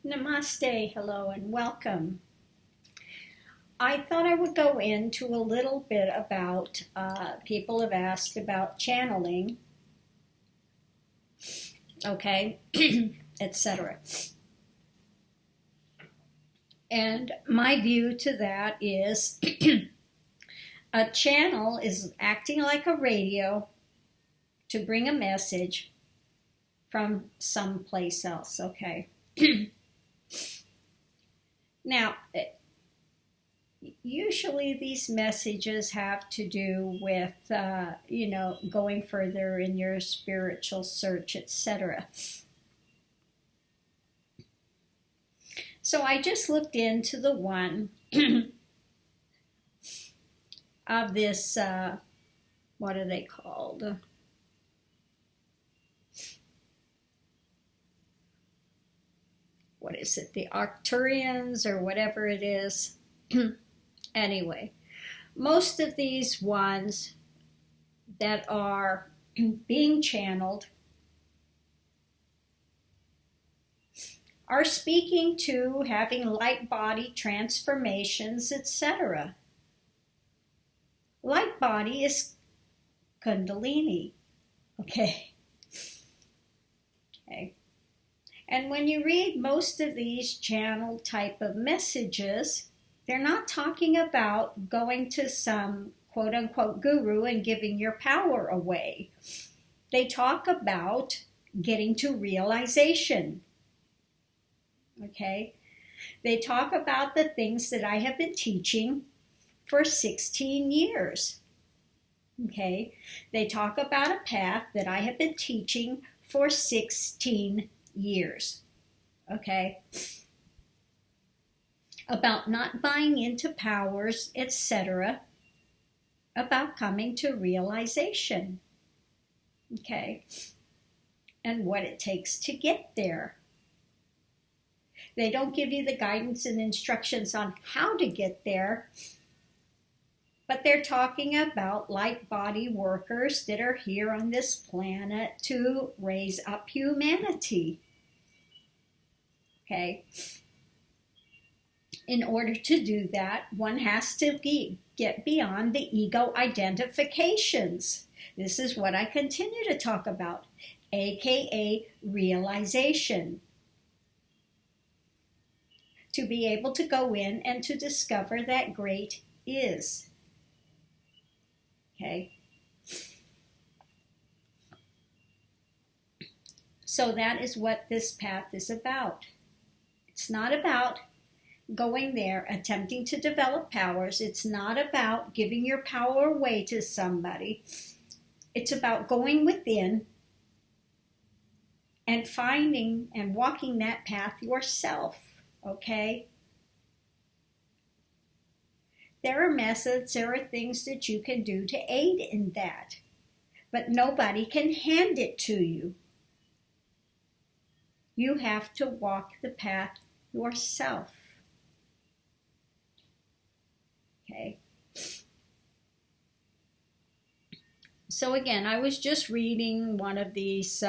Namaste, hello, and welcome. I thought I would go into a little bit about, people have asked about channeling, okay, etc. And my view to that is a channel is acting like a radio to bring a message from someplace else, okay? Now, usually these messages have to do with, going further in your spiritual search, etc. So I just looked into the one of this, what are they called? What is it? The Arcturians or whatever it is. Anyway, most of these ones that are being channeled are speaking to having light body transformations, etc. Light body is Kundalini, okay? Okay. And when you read most of these channel type of messages, they're not talking about going to some quote-unquote guru and giving your power away. They talk about getting to realization. Okay? They talk about the things that I have been teaching for 16 years. Okay? They talk about a path that I have been teaching for 16 years. Okay? About not buying into powers, etc., about coming to realization, okay, and what it takes to get there. They don't give you the guidance and instructions on how to get there, but they're talking about light body workers that are here on this planet to raise up humanity, okay. In order to do that, one has to get beyond the ego identifications. This is what I continue to talk about, aka realization. To be able to go in and to discover that great is. Okay? So that is what this path is about. It's not about going there, attempting to develop powers. It's not about giving your power away to somebody. It's about going within and finding and walking that path yourself, okay? There are methods, there are things that you can do to aid in that, but nobody can hand it to you. You have to walk the path yourself. Okay. So again, I was just reading one of these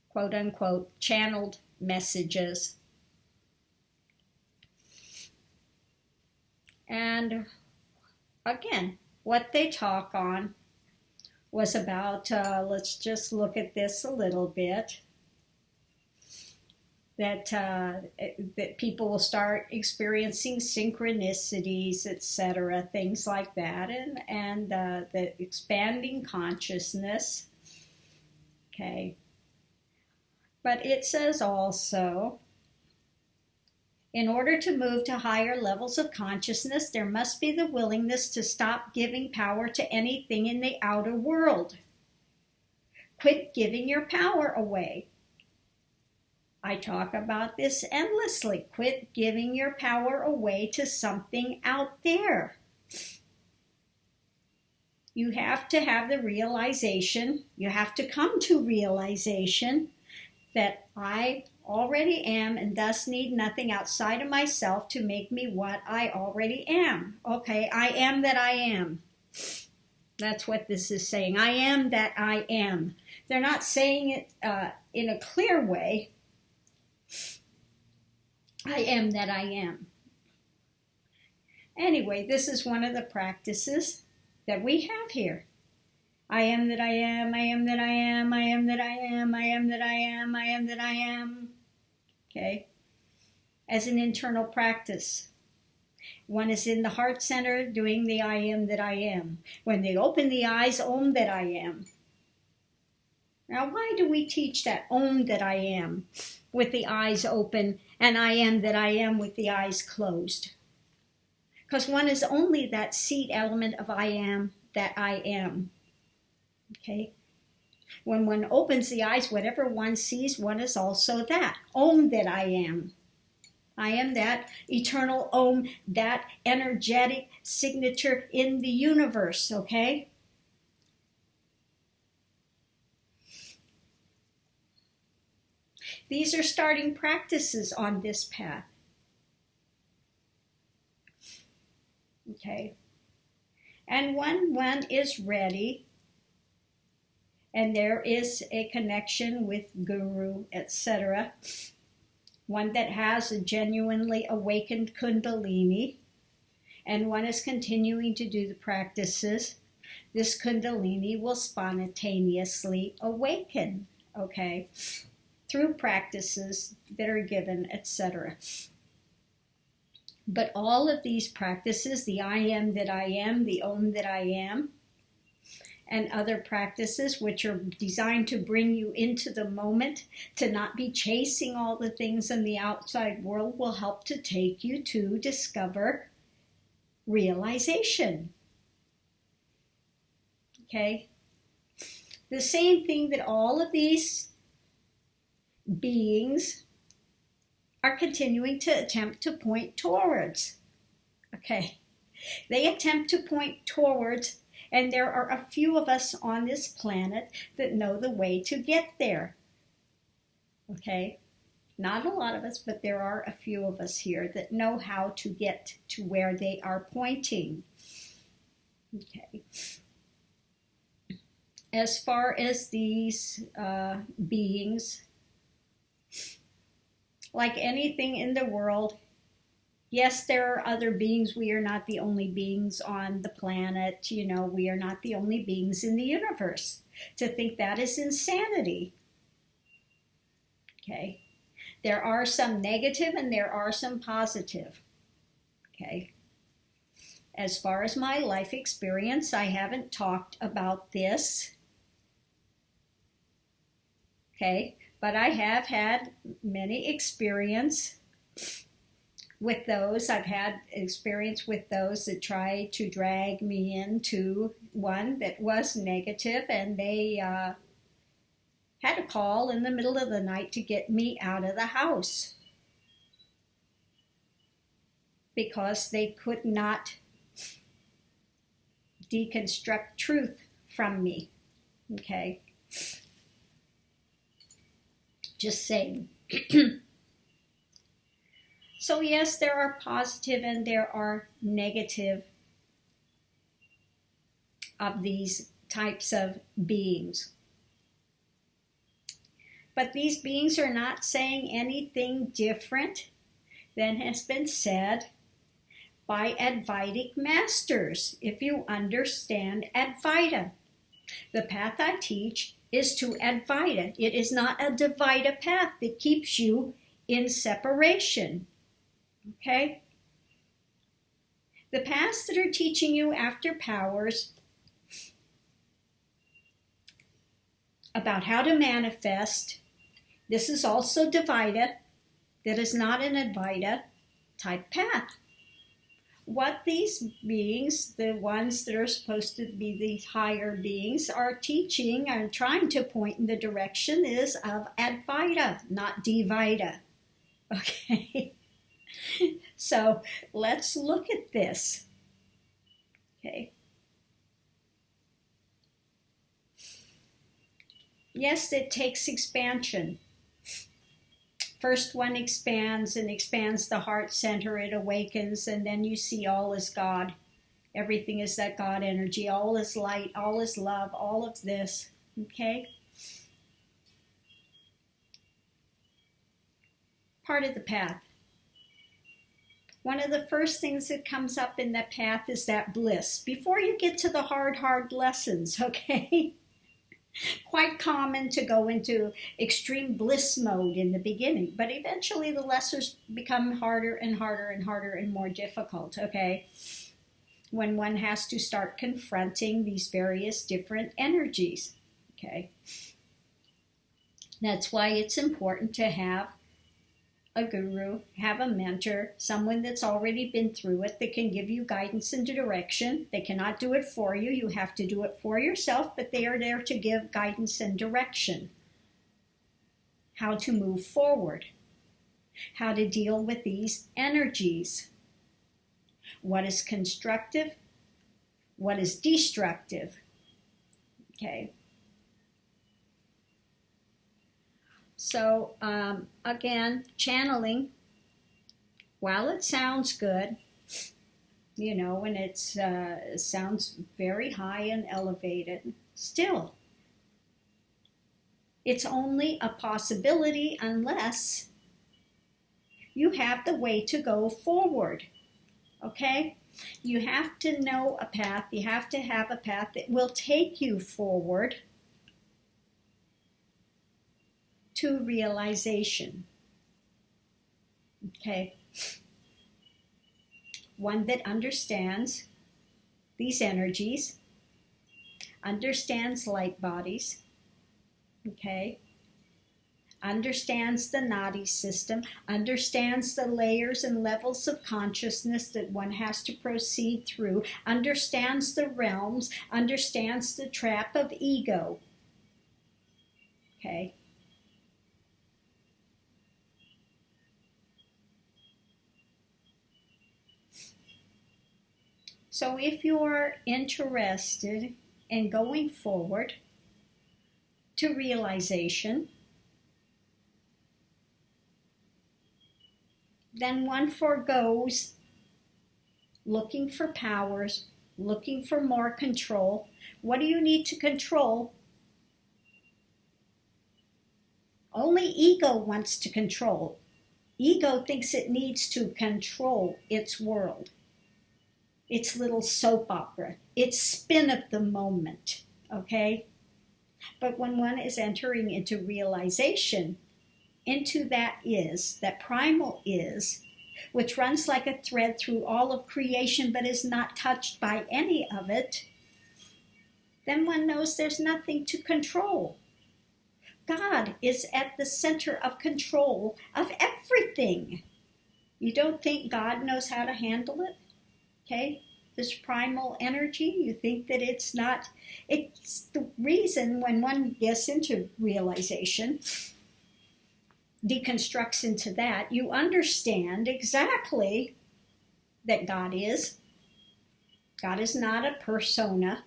quote-unquote channeled messages. And again, what they talk on was about, let's just look at this a little bit. That people will start experiencing synchronicities, etc., things like that, and the expanding consciousness. Okay. But it says also, in order to move to higher levels of consciousness, there must be the willingness to stop giving power to anything in the outer world. Quit giving your power away. I talk about this endlessly. Quit giving your power away to something out there. You have to have the realization, you have to come to realization that I already am and thus need nothing outside of myself to make me what I already am. Okay, I am that I am. That's what this is saying. I am that I am. They're not saying it in a clear way. I am that I am. Anyway, this is one of the practices that we have here. I am that I am, I am that I am, I am that I am, I am that I am, I am that I am. Okay? As an internal practice. One is in the heart center doing the I am that I am. When they open the eyes, Om that I am. Now, why do we teach that Om that I am with the eyes open and I am that I am with the eyes closed? Because one is only that seed element of I am that I am. Okay? When one opens the eyes, whatever one sees, one is also that. Om that I am. I am that eternal Om, that energetic signature in the universe, okay? These are starting practices on this path. Okay? And when one is ready, and there is a connection with Guru, etc., one that has a genuinely awakened Kundalini, and one is continuing to do the practices, this Kundalini will spontaneously awaken, okay, through practices that are given, etc. But all of these practices, the I am that I am, the Om that I am, and other practices which are designed to bring you into the moment, to not be chasing all the things in the outside world, will help to take you to discover realization. Okay? The same thing that all of these beings are continuing to attempt to point towards. Okay? They attempt to point towards. And there are a few of us on this planet that know the way to get there. Okay? Not a lot of us, but there are a few of us here that know how to get to where they are pointing. Okay. As far as these beings, like anything in the world, yes, there are other beings. We are not the only beings on the planet. You know, we are not the only beings in the universe. To think that is insanity. Okay? There are some negative and there are some positive. Okay? As far as my life experience, I haven't talked about this. Okay? But I have had many experience with those. I've had experience with those that tried to drag me into one that was negative, and they had a call in the middle of the night to get me out of the house because they could not deconstruct truth from me. Okay? Just saying. So yes, there are positive and there are negative of these types of beings. But these beings are not saying anything different than has been said by Advaitic masters, if you understand Advaita. The path I teach is to Advaita. It is not a Dvaita path that keeps you in separation. Okay? The paths that are teaching you after powers about how to manifest, this is also Dvaita. That is not an Advaita type path. What these beings, the ones that are supposed to be the higher beings, are teaching and trying to point in the direction is of Advaita, not Dvaita. Okay? So let's look at this. Okay. Yes, it takes expansion. First one expands and expands the heart center, it awakens, and then you see all is God. Everything is that God energy, all is light, all is love, all of this. Okay? part of the path. One of the first things that comes up in that path is that bliss. Before you get to the hard lessons, okay? Quite common to go into extreme bliss mode in the beginning, but eventually the lessons become harder and harder and harder and more difficult, okay? When one has to start confronting these various different energies, okay? That's why it's important to have a guru, have a mentor, someone that's already been through it that can give you guidance and direction. They cannot do it for you. You have to do it for yourself, but they are there to give guidance and direction. How to move forward. How to deal with these energies. What is constructive? What is destructive? Okay. So, again, channeling, while it sounds good, you know, and it sounds very high and elevated, still, it's only a possibility unless you have the way to go forward, okay? You have to know a path, you have to have a path that will take you forward to realization. Okay. One that understands these energies, understands light bodies, okay, understands the Nadi system, understands the layers and levels of consciousness that one has to proceed through, understands the realms, understands the trap of ego, okay. So if you're interested in going forward to realization, then one forgoes looking for powers, looking for more control. What do you need to control? Only ego wants to control. Ego thinks it needs to control its world. Its little soap opera, its spin of the moment, okay? But when one is entering into realization, into that primal is, which runs like a thread through all of creation but is not touched by any of it, then one knows there's nothing to control. God is at the center of control of everything. You don't think God knows how to handle it? Okay, this primal energy, you think that it's not, it's the reason when one gets into realization, deconstructs into that, you understand exactly that God is not a persona,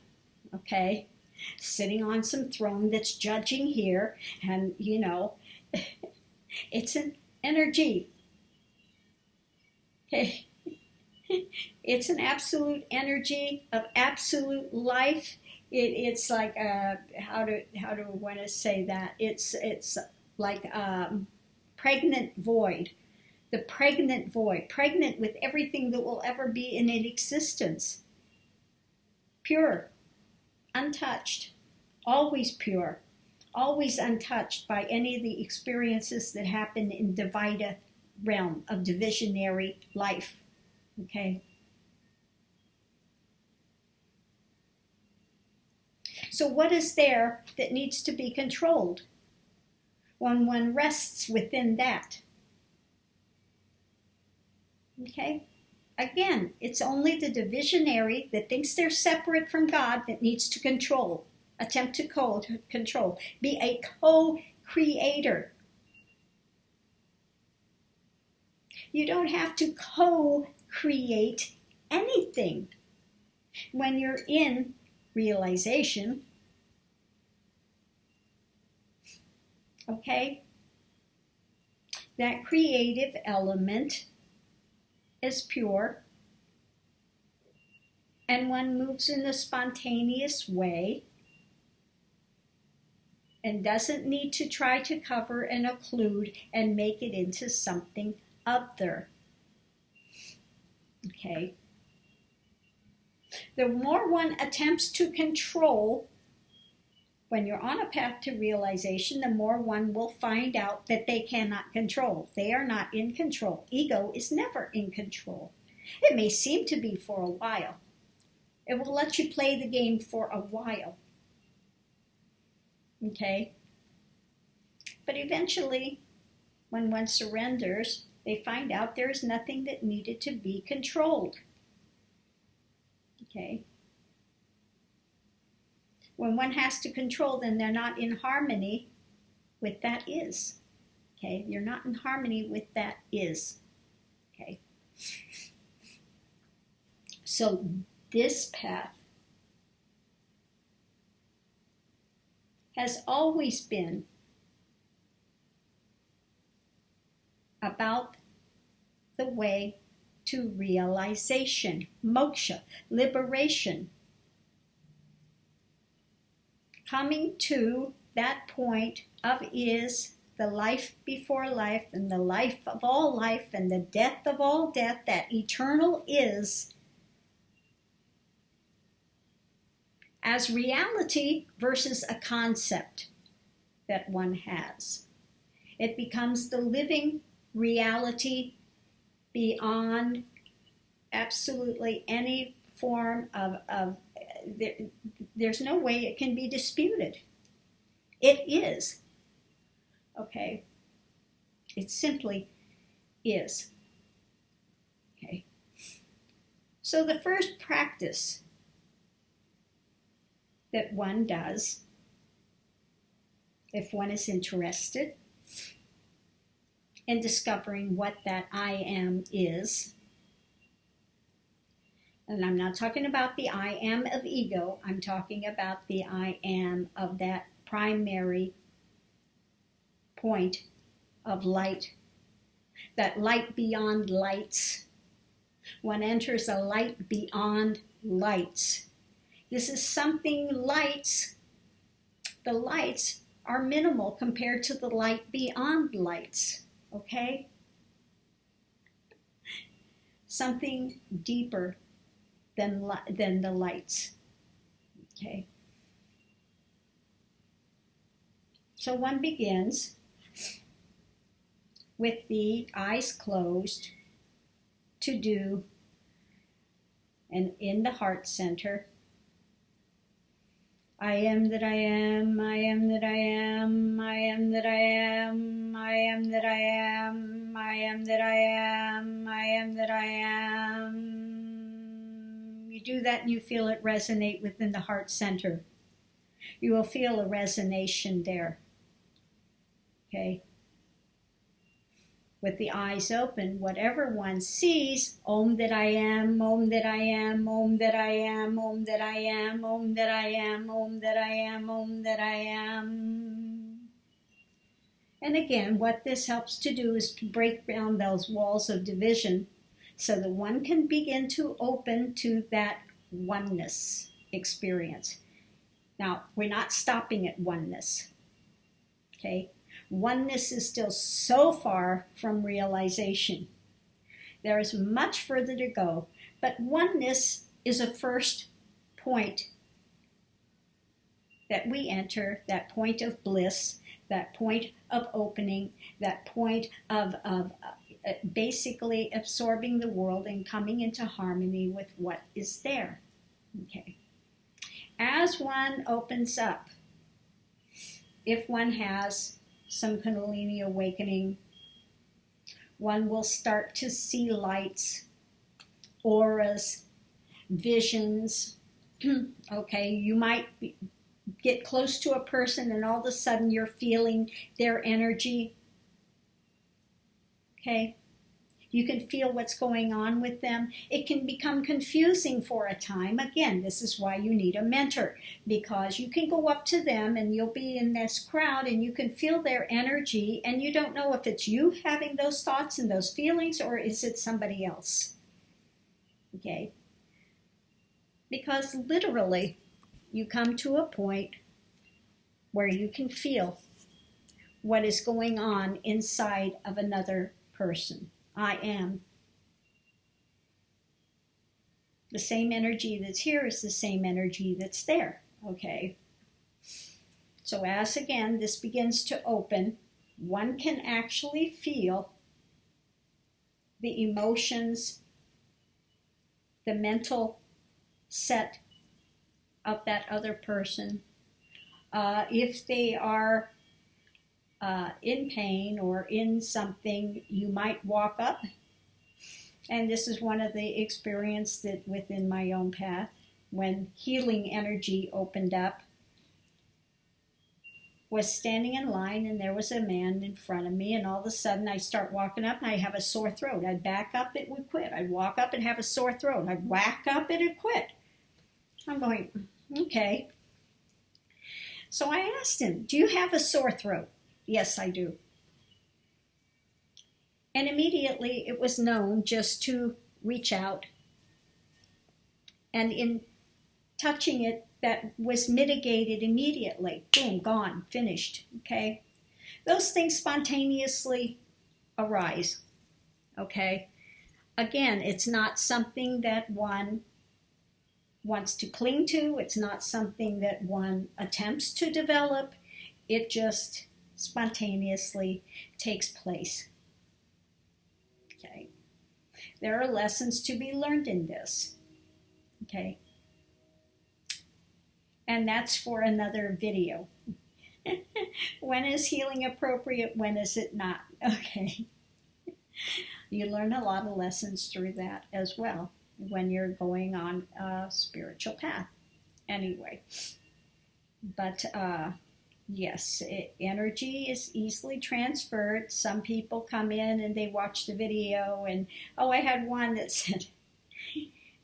okay, sitting on some throne that's judging here, and you know, it's an energy, okay. It's an absolute energy of absolute life. It's like how do I want to say that? It's like pregnant void, the pregnant void, pregnant with everything that will ever be in existence. Pure, untouched, always pure, always untouched by any of the experiences that happen in Dvaita realm of divisionary life. Okay. So what is there that needs to be controlled when one rests within that? Okay. Again, it's only the divisionary that thinks they're separate from God that needs to control, attempt to control, be a co-creator. You don't have to co-create anything when you're in realization. Okay? That creative element is pure, and one moves in a spontaneous way and doesn't need to try to cover and occlude and make it into something other. Okay. The more one attempts to control, when you're on a path to realization, the more one will find out that they cannot control. They are not in control. Ego is never in control. It may seem to be for a while. It will let you play the game for a while. Okay? But eventually, when one surrenders, they find out there is nothing that needed to be controlled. Okay? When one has to control, then they're not in harmony with that is. Okay? You're not in harmony with that is. Okay? So this path has always been about the way to realization, moksha, liberation. Coming to that point of is, the life before life, and the life of all life, and the death of all death, that eternal is, as reality versus a concept that one has. It becomes the living reality beyond absolutely any form of there's no way it can be disputed. It is. Okay? It simply is. Okay? So the first practice that one does, if one is interested in discovering what that I am is, and I'm not talking about the I am of ego, I'm talking about the I am of that primary point of light, that light beyond lights. One enters a light beyond lights. This is something lights, the lights are minimal compared to the light beyond lights, okay? Something deeper than the lights, okay? So one begins with the eyes closed to do, and in the heart center, I am that I am, I am that I am, I am that I am, I am that I am, I am that I am, I am that I am. You do that and you feel it resonate within the heart center. You will feel a resonation there. Okay? With the eyes open, whatever one sees, Om that I am, Om that I am, Om that I am, Om that I am, Om that I am, Om that I am, Om that I am. And again, what this helps to do is to break down those walls of division so that one can begin to open to that oneness experience. Now, we're not stopping at oneness, okay? Oneness is still so far from realization. There is much further to go, but oneness is a first point that we enter, that point of bliss, that point of opening, that point of basically absorbing the world and coming into harmony with what is there. Okay. As one opens up, if one has some Kundalini awakening, one will start to see lights, auras, visions. Okay, you might get close to a person and all of a sudden you're feeling their energy. Okay, you can feel what's going on with them. It can become confusing for a time. Again, this is why you need a mentor, because you can go up to them and you'll be in this crowd and you can feel their energy and you don't know if it's you having those thoughts and those feelings or is it somebody else. Okay? Because literally, you come to a point where you can feel what is going on inside of another person. I am. The same energy that's here is the same energy that's there, okay? So as, again, this begins to open, one can actually feel the emotions, the mental set of that other person. If they are in pain or in something, you might walk up. And this is one of the experience that within my own path, when healing energy opened up, was standing in line, and there was a man in front of me, and all of a sudden I start walking up and I have a sore throat. I'd back up, it would quit. I'd walk up and have a sore throat. I'd whack up, it would quit. I'm going, okay. So I asked him, do you have a sore throat? Yes, I do. And immediately it was known just to reach out. And in touching it, that was mitigated immediately. Boom, gone, finished, okay? Those things spontaneously arise, okay? Again, it's not something that one wants to cling to. It's not something that one attempts to develop. It just spontaneously takes place, okay? There are lessons to be learned in this, okay? And that's for another video. When is healing appropriate? When is it not? Okay. You learn a lot of lessons through that as well when you're going on a spiritual path. Anyway. But yes, energy is easily transferred. Some people come in and they watch the video, and I had one that said,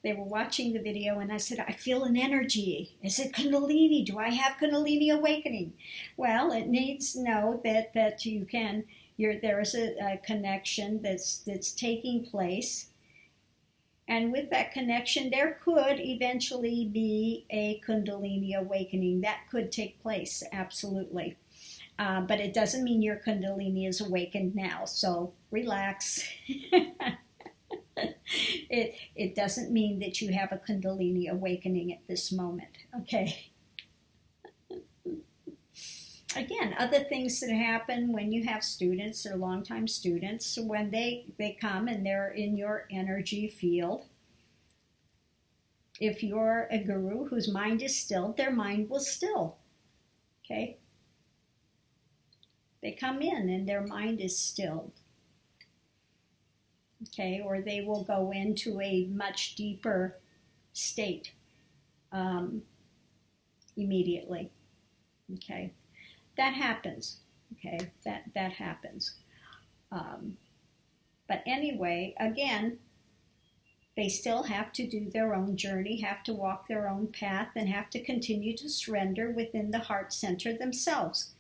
they were watching the video, and I said, I feel an energy. Is it Kundalini? Do I have Kundalini awakening? Well, it needs to know that you can. There is a connection that's taking place, and with that connection, there could eventually be a Kundalini awakening. That could take place, absolutely. But it doesn't mean your Kundalini is awakened now. So relax. It doesn't mean that you have a Kundalini awakening at this moment, okay? Again, other things that happen when you have students or longtime students, when they come and they're in your energy field, if you're a guru whose mind is stilled, their mind will still, okay? They come in and their mind is stilled. Okay, or they will go into a much deeper state immediately. Okay, that happens. Okay, that happens. But anyway, again, they still have to do their own journey, have to walk their own path, and have to continue to surrender within the heart center themselves.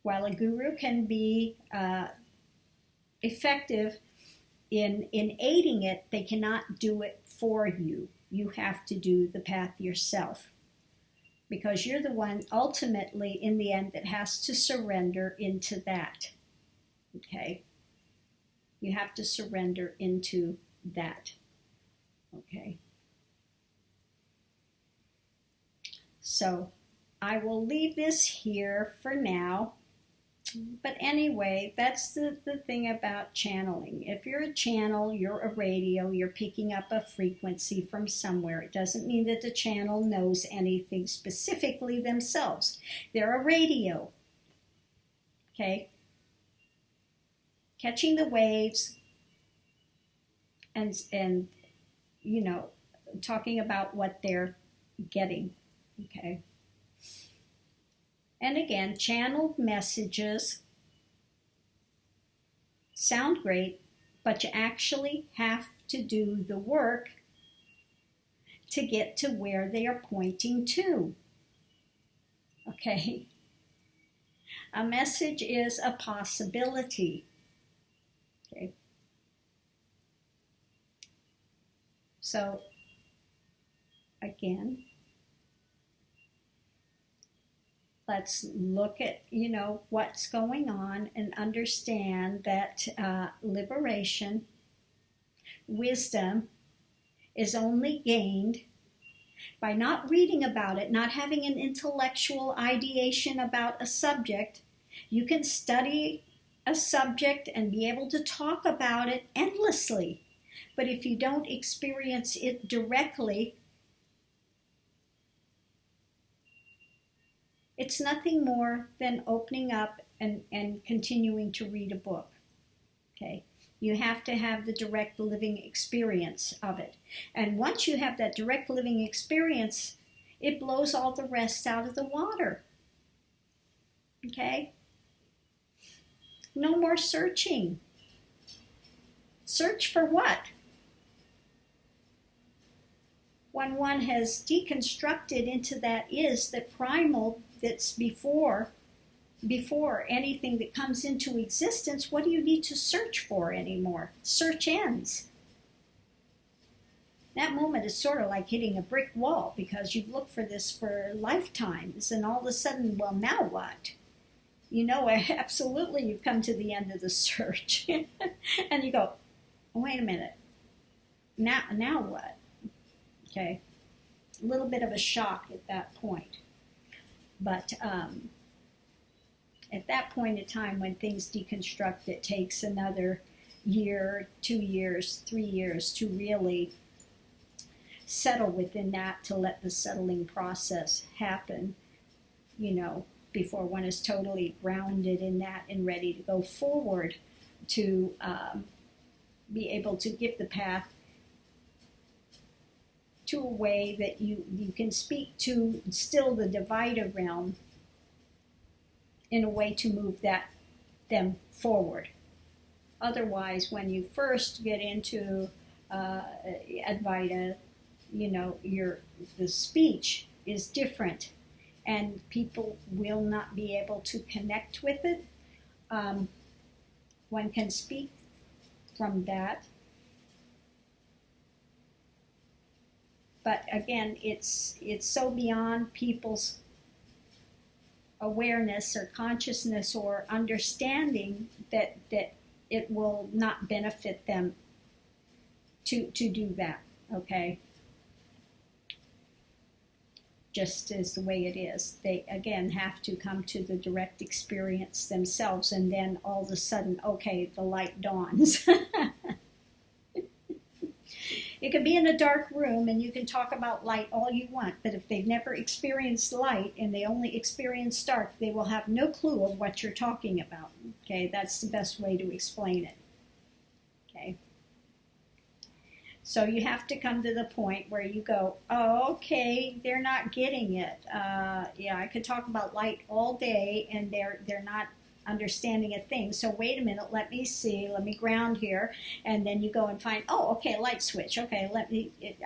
While a guru can be effective in aiding it, they cannot do it for you. You have to do the path yourself, because you're the one ultimately in the end that has to surrender into that. Okay? You have to surrender into that. Okay? So I will leave this here for now. But anyway, that's the thing about channeling. If you're a channel, you're a radio, you're picking up a frequency from somewhere. It doesn't mean that the channel knows anything specifically themselves. They're a radio. Okay? Catching the waves and you know, talking about what they're getting. Okay? And again, channeled messages sound great, but you actually have to do the work to get to where they are pointing to. Okay? A message is a possibility. Okay? So, again, Let's look at, what's going on and understand that liberation, wisdom is only gained by not reading about it, not having an intellectual ideation about a subject. You can study a subject and be able to talk about it endlessly. But if you don't experience it directly, it's nothing more than opening up and continuing to read a book. Okay? You have to have the direct living experience of it. And once you have that direct living experience, it blows all the rest out of the water. Okay? No more searching. Search for what? When one has deconstructed into that is, the primal that's before anything that comes into existence, what do you need to search for anymore? Search ends. That moment is sort of like hitting a brick wall, because you've looked for this for lifetimes, and all of a sudden, well, now what? Absolutely, you've come to the end of the search. And you go, oh, wait a minute. Now what? Okay. A little bit of a shock at that point. But at that point in time, when things deconstruct, it takes another year, 2 years, 3 years to really settle within that, to let the settling process happen, before one is totally grounded in that and ready to go forward to be able to give the path to a way that you can speak to still the Divider realm in a way to move them forward. Otherwise, when you first get into Advaita, the speech is different, and people will not be able to connect with it. One can speak from that. But again, it's so beyond people's awareness or consciousness or understanding that it will not benefit them to do that, okay? Just as the way it is. They, again, have to come to the direct experience themselves, and then all of a sudden, okay, the light dawns. It could be in a dark room and you can talk about light all you want, but if they've never experienced light and they only experience dark, they will have no clue of what you're talking about. Okay, that's the best way to explain it. Okay. So you have to come to the point where you go, oh, okay, they're not getting it. Yeah, I could talk about light all day and they're not understanding a thing. So wait a minute, let me see, let me ground here. And then you go and find, oh, okay, light switch. Okay,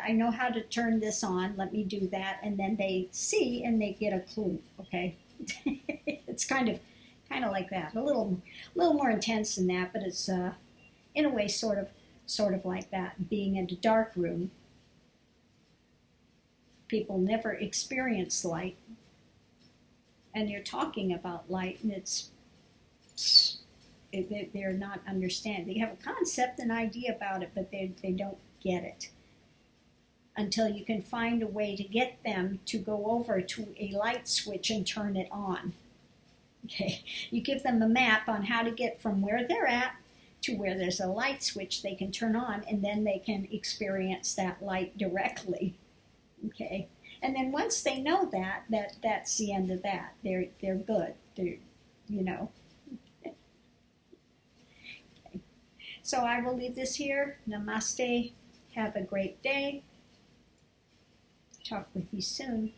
I know how to turn this on. Let me do that. And then they see and they get a clue. Okay. It's kind of like that. A little more intense than that, but it's in a way sort of like that. Being in a dark room, people never experience light. And you're talking about light, and they're not understanding. They have a concept, an idea about it, but they don't get it until you can find a way to get them to go over to a light switch and turn it on. Okay, you give them a map on how to get from where they're at to where there's a light switch they can turn on, and then they can experience that light directly. Okay, and then once they know that's the end of that. They're good. They're, So I will leave this here. Namaste. Have a great day. Talk with you soon.